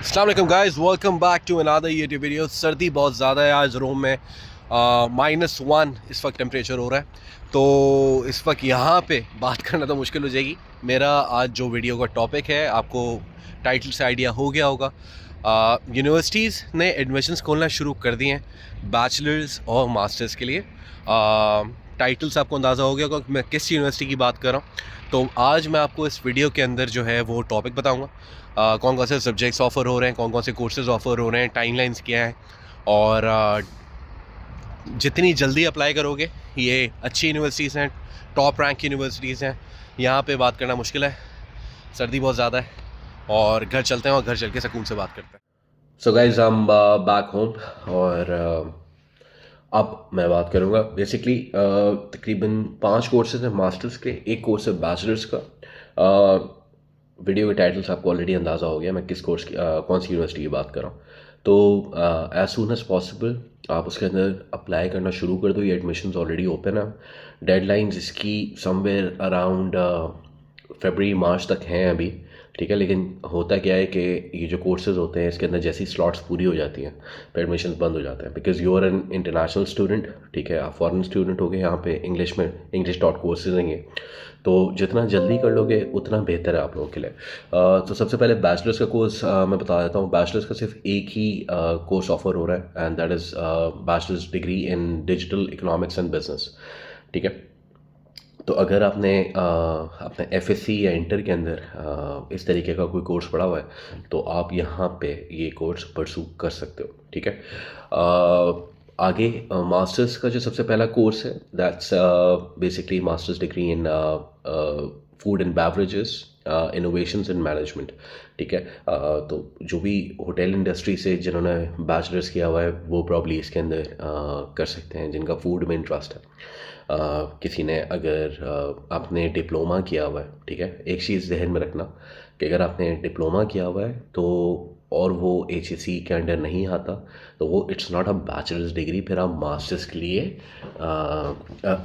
अस्सलाम वालेकुम guys, welcome back to another YouTube video. सर्दी बहुत ज़्यादा है आज रोम में। -1 इस वक्त टेम्परेचर हो रहा है, तो इस वक्त यहाँ पे बात करना तो मुश्किल हो जाएगी। मेरा आज जो वीडियो का टॉपिक है, आपको टाइटल से आइडिया हो गया होगा। यूनिवर्सिटीज़ ने एडमिशन्स खोलना शुरू कर दिए हैं बैचलर्स और मास्टर्स के लिए। टाइटल से आपको अंदाज़ा हो गया होगा कि मैं किस यूनिवर्सिटी की बात कर रहा हूँ। तो आज मैं आपको इस वीडियो के अंदर जो है वो टॉपिक बताऊँगा, कौन कौन से सब्जेक्ट्स ऑफ़र हो रहे हैं, कौन कौन से कोर्सेज़ ऑफ़र हो रहे हैं, टाइमलाइंस क्या हैं, और जितनी जल्दी अप्लाई करोगे ये अच्छी यूनिवर्सिटीज़ हैं, टॉप रैंक यूनिवर्सिटीज़ हैं। यहाँ पे बात करना मुश्किल है, सर्दी बहुत ज़्यादा है, और घर चलते हैं और घर चल के सुकून से बात करते हैं। So guys I am back home, और अब मैं बात करूँगा बेसिकली तकरीबन 5 कोर्सेज हैं मास्टर्स के, एक कोर्स है बैचलर्स का। वीडियो के टाइटल से आपको ऑलरेडी अंदाज़ा हो गया मैं किस कोर्स की कौन सी यूनिवर्सिटी की बात कर रहा हूँ। तो एज सून एज़ पॉसिबल आप उसके अंदर अप्लाई करना शुरू कर दो। ये एडमिशन्स ऑलरेडी ओपन है। डेडलाइंस इसकी समवेयर अराउंड फरवरी मार्च तक हैं अभी, ठीक है। लेकिन होता क्या है कि ये जो कोर्सेज़ होते हैं इसके अंदर जैसी स्लॉट्स पूरी हो जाती हैं फिर एडमिशन बंद हो जाते हैं, because you are an international student, ठीक है। आप फॉरेन स्टूडेंट हो गए, यहाँ पे इंग्लिश में इंग्लिश डॉट कोर्सेज हैं ये, तो जितना जल्दी कर लोगे उतना बेहतर है आप लोगों के लिए। तो सबसे पहले बैचलर्स का कोर्स मैं बता देता हूँ। बैचलर्स का सिर्फ एक ही कोर्स ऑफर हो रहा है, and that is bachelors degree in digital economics and business, ठीक है। तो अगर आपने अपने एफएससी या इंटर के अंदर इस तरीके का कोई कोर्स पढ़ा हुआ है तो आप यहाँ पे ये कोर्स परसू कर सकते हो, ठीक है। आगे मास्टर्स का जो सबसे पहला कोर्स है that's basically masters degree in food and beverages innovations in management, ठीक है। तो जो भी होटल इंडस्ट्री से जिन्होंने बैचलर्स किया हुआ है वो प्रॉब्ली इसके अंदर कर सकते हैं, जिनका फूड में इंटरेस्ट है। किसी ने अगर आपने डिप्लोमा किया हुआ है, ठीक है। एक चीज़ जहन में रखना कि अगर आपने डिप्लोमा किया हुआ है तो और वो एचएससी के अंडर नहीं आता तो वो it's not a bachelors degree, फिर आप मास्टर्स के लिए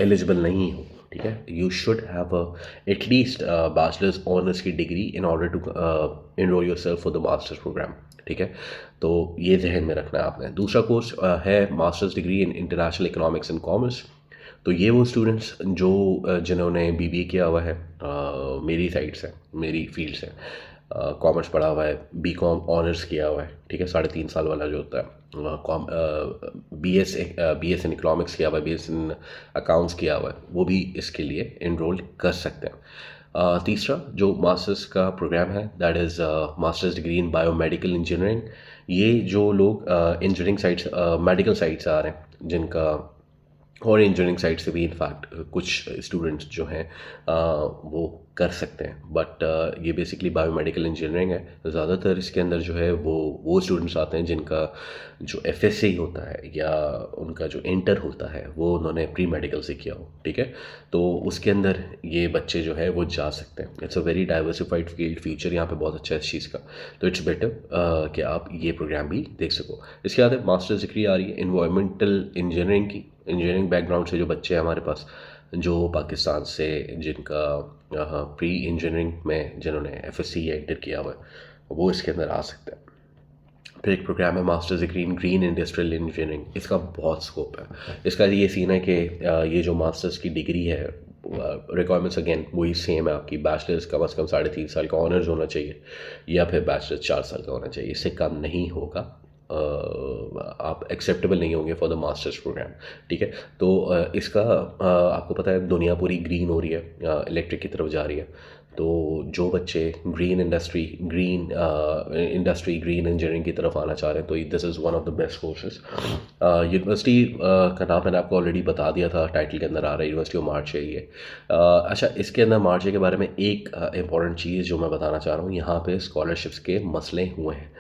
एलिजिबल नहीं हो, ठीक है। You should have at least bachelors honours की degree in order to enroll yourself for the masters program, ठीक है। तो ये जहन में रखना है आपने। दूसरा कोर्स है masters degree in international economics and commerce. तो ये वो स्टूडेंट्स जो जिन्होंने बीबीए किया हुआ है, मेरी साइड से, मेरी फील्ड से, कॉमर्स पढ़ा हुआ है, बीकॉम ऑनर्स किया हुआ है, ठीक है, 3.5 साल वाला जो होता है, बीएस इन इकोनॉमिक्स किया हुआ है, बीएस इन अकाउंट्स किया हुआ है, वो भी इसके लिए इनरोल कर सकते हैं। तीसरा जो मास्टर्स का प्रोग्राम है that is masters degree in biomedical engineering. ये जो लोग इंजीनियरिंग साइड्स मेडिकल साइड से आ रहे हैं, जिनका और इंजीनियरिंग साइड से भी इनफैक्ट कुछ स्टूडेंट्स जो हैं वो कर सकते हैं, बट ये बेसिकली बायोमेडिकल इंजीनियरिंग है। ज़्यादातर इसके अंदर जो है वो स्टूडेंट्स आते हैं जिनका जो एफएससी होता है या उनका जो इंटर होता है वो उन्होंने प्री मेडिकल से किया हो, ठीक है। तो उसके अंदर ये बच्चे जो है वो जा सकते हैं। It's a very diversified field, future यहाँ पे बहुत अच्छा है इस चीज़ का, तो इट्स बेटर कि आप ये प्रोग्राम भी देख सको। इसके बाद मास्टर्स डिग्री आ रही है इन्वायरमेंटल इंजीनियरिंग की। इंजीनियरिंग बैकग्राउंड से जो बच्चे हैं हमारे पास, जो पाकिस्तान से, जिनका प्री इंजीनियरिंग में जिन्होंने एफएससी या इंटर किया हुआ है, वो इसके अंदर आ सकते हैं। फिर एक प्रोग्राम है masters degree in green industrial engineering. इसका बहुत स्कोप है। इसका ये सीन है कि ये जो मास्टर्स की डिग्री है, रिक्वायरमेंट्स अगेन वही सेम है आपकी। बैचलर्स कम से कम 3.5 साल का ऑनर्स होना चाहिए, या फिर बैचलर्स 4 साल का होना चाहिए, इससे कम नहीं होगा। आप एक्सेप्टेबल नहीं होंगे फॉर द मास्टर्स प्रोग्राम, ठीक है। तो इसका आपको पता है दुनिया पूरी ग्रीन हो रही है, इलेक्ट्रिक की तरफ जा रही है। तो जो बच्चे ग्रीन इंडस्ट्री, ग्रीन इंजीनियरिंग की तरफ आना चाह रहे हैं तो this is one of the best courses. University का नाम मैंने आपको ऑलरेडी बता दिया था, टाइटल के अंदर आ रहा है, यूनिवर्सिटी ऑफ मार्चे ही है। अच्छा, इसके अंदर मार्चे के बारे में एक इंपॉर्टेंट चीज़ जो मैं बताना चाह रहा हूँ, यहाँ पे स्कॉलरशिप्स के मसले हुए हैं।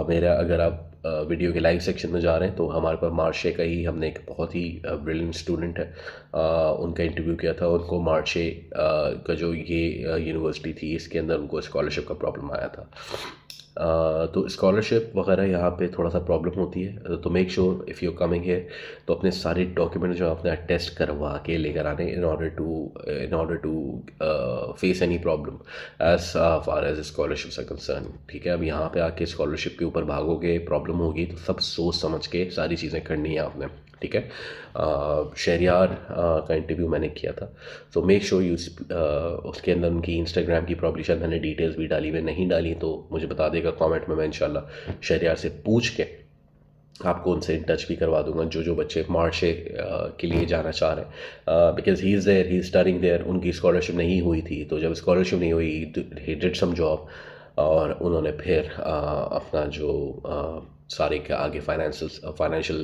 मेरा अगर आप वीडियो के लाइव सेक्शन में जा रहे हैं तो हमारे पास मार्चे का ही, हमने एक बहुत ही ब्रिलियंट स्टूडेंट है, उनका इंटरव्यू किया था। उनको मार्चे का जो ये यूनिवर्सिटी थी इसके अंदर उनको स्कॉलरशिप का प्रॉब्लम आया था। तो स्कॉलरशिप वगैरह यहाँ पे थोड़ा सा प्रॉब्लम होती है, तो make sure if you coming है तो अपने सारे डॉक्यूमेंट जो अपना टेस्ट करवा के लेकर आने in order to face any problem as far as scholarships are concern. ठीक है, अब यहाँ पे आके स्कॉलरशिप के ऊपर भागोगे, प्रॉब्लम होगी, तो सब सोच समझ के सारी चीज़ें करनी है आपने। ठीक है, शहरियार का इंटरव्यू मैंने किया था, तो मेक श्योर यू उसके अंदर उनकी इंस्टाग्राम की प्रॉब्ली शायद मैंने डिटेल्स भी डाली हुई, नहीं डाली तो मुझे बता देगा कमेंट में, मैं इंशाल्लाह शहरियार से पूछ के आपको उनसे टच भी करवा दूंगा, जो बच्चे मार्शे के लिए जाना चाह रहे हैं, because he is there, he is studying there. उनकी स्कॉलरशिप नहीं हुई थी, तो जब स्कॉलरशिप नहीं हुई ही डिड सम जॉब, और उन्होंने फिर अपना जो सारे के आगे फाइनेंशियल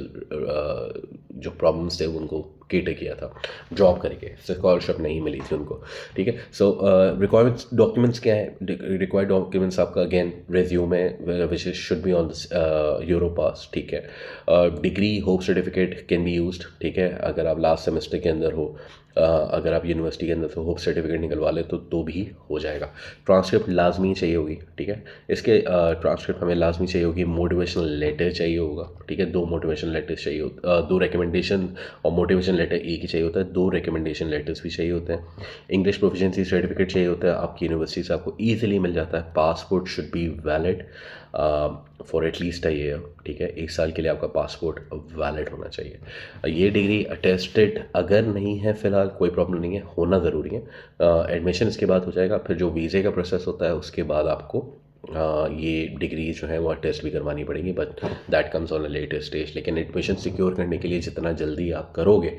जो प्रॉब्लम्स थे उनको केटर किया था जॉब करके, स्कॉलरशिप नहीं मिली थी उनको। ठीक है, सो रिक्वायरमेंट्स डॉक्यूमेंट्स क्या है? रिक्वायर्ड डॉक्यूमेंट्स आपका again resume which should be on Europass. ठीक है, degree hope certificate can be used. ठीक है, अगर आप लास्ट सेमेस्टर के अंदर हो, अगर आप यूनिवर्सिटी के अंदर से होप सर्टिफिकेट निकलवा ले तो भी हो जाएगा। ट्रांसक्रिप्ट लाजमी चाहिए होगी। ठीक है, इसके ट्रांसक्रिप्ट हमें लाजमी चाहिए होगी, मोटिवेशनल लेटर चाहिए होगा। ठीक है, 2 मोटिवेशनल लेटर्स चाहिए, 2 रिकमेंडेशन और मोटिवेशन लेटर एक ही चाहिए होता है, 2 रिकमेंडेशन लेटर्स भी चाहिए होते हैं। इंग्लिश प्रोफिशिएंसी सर्टिफिकेट चाहिए होता है, आपकी यूनिवर्सिटी से आपको ईजिली मिल जाता है। Passport should be valid for at least a year. ठीक है, 1 साल के लिए आपका पासपोर्ट वैलिड होना चाहिए। ये डिग्री अटेस्टेड अगर नहीं है फ़िलहाल कोई प्रॉब्लम नहीं है, होना ज़रूरी है। एडमिशन इसके बाद हो जाएगा, फिर जो वीज़े का प्रोसेस होता है उसके बाद आपको ये डिग्री जो है वो टेस्ट भी करवानी पड़ेगी, but that comes on a later stage. लेकिन एडमिशन सिक्योर करने के लिए जितना जल्दी आप करोगे,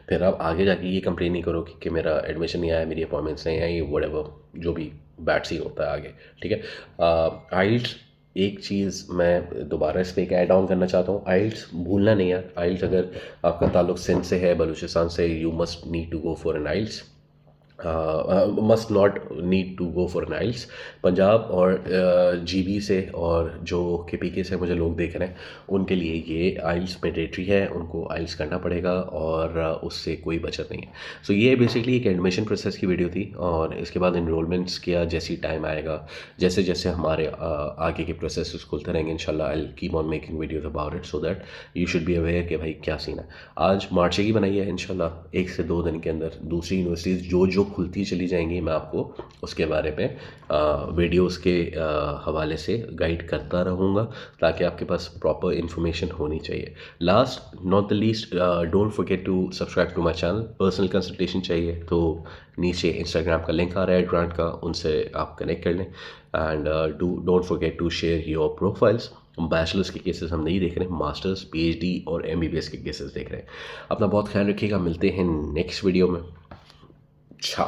फिर आप आगे जाके ये कंप्लेन नहीं करोगे कि मेरा एडमिशन नहीं आया, मेरी अपॉइंटमेंट्स नहीं आई, व्हाटएवर जो भी बैड सीन होता है आगे। ठीक है, आइल्स एक चीज़ मैं दोबारा इस पर एक ऐड ऑन करना चाहता हूँ, आइल्स भूलना नहीं यार। आइल्स अगर आपका ताल्लुक सिंध से है, बलूचिस्तान से, you must need to go for an IELTS, must not need to go for नाइल्स। पंजाब और जीबी से और जो के पीके से मुझे लोग देख रहे हैं, उनके लिए ये आइल्स मैंडेटरी है, उनको आइल्स करना पड़ेगा और उससे कोई बचत नहीं है। सो ये बेसिकली एक एडमिशन प्रोसेस की वीडियो थी, और इसके बाद इनरोलमेंट्स किया जैसी टाइम आएगा, जैसे जैसे हमारे आगे के प्रोसेस खुलते रहेंगे, इंशाल्लाह I will keep on making videos about it, so that you should be aware कि भाई क्या सीन है। आज मार्चे की बनाई है, इंशाल्लाह 1 से 2 दिन के अंदर दूसरी यूनिवर्सिटीज़ जो खुलती चली जाएंगी, मैं आपको उसके बारे में वीडियोस के हवाले से गाइड करता रहूँगा, ताकि आपके पास प्रॉपर इन्फॉर्मेशन होनी चाहिए। Last not the least, don't forget to subscribe to my channel. Personal consultation चाहिए तो नीचे इंस्टाग्राम का लिंक आ रहा है ग्रांट का, उनसे आप कनेक्ट कर लें। And don't forget to share your profiles. Bachelors के केसेस हम नहीं देख रहे हैं, मास्टर्स, पीएचडी और एमबीबीएस के केसेस देख रहे हैं। अपना बहुत ख्याल रखिएगा, मिलते हैं नेक्स्ट वीडियो में। अच्छा।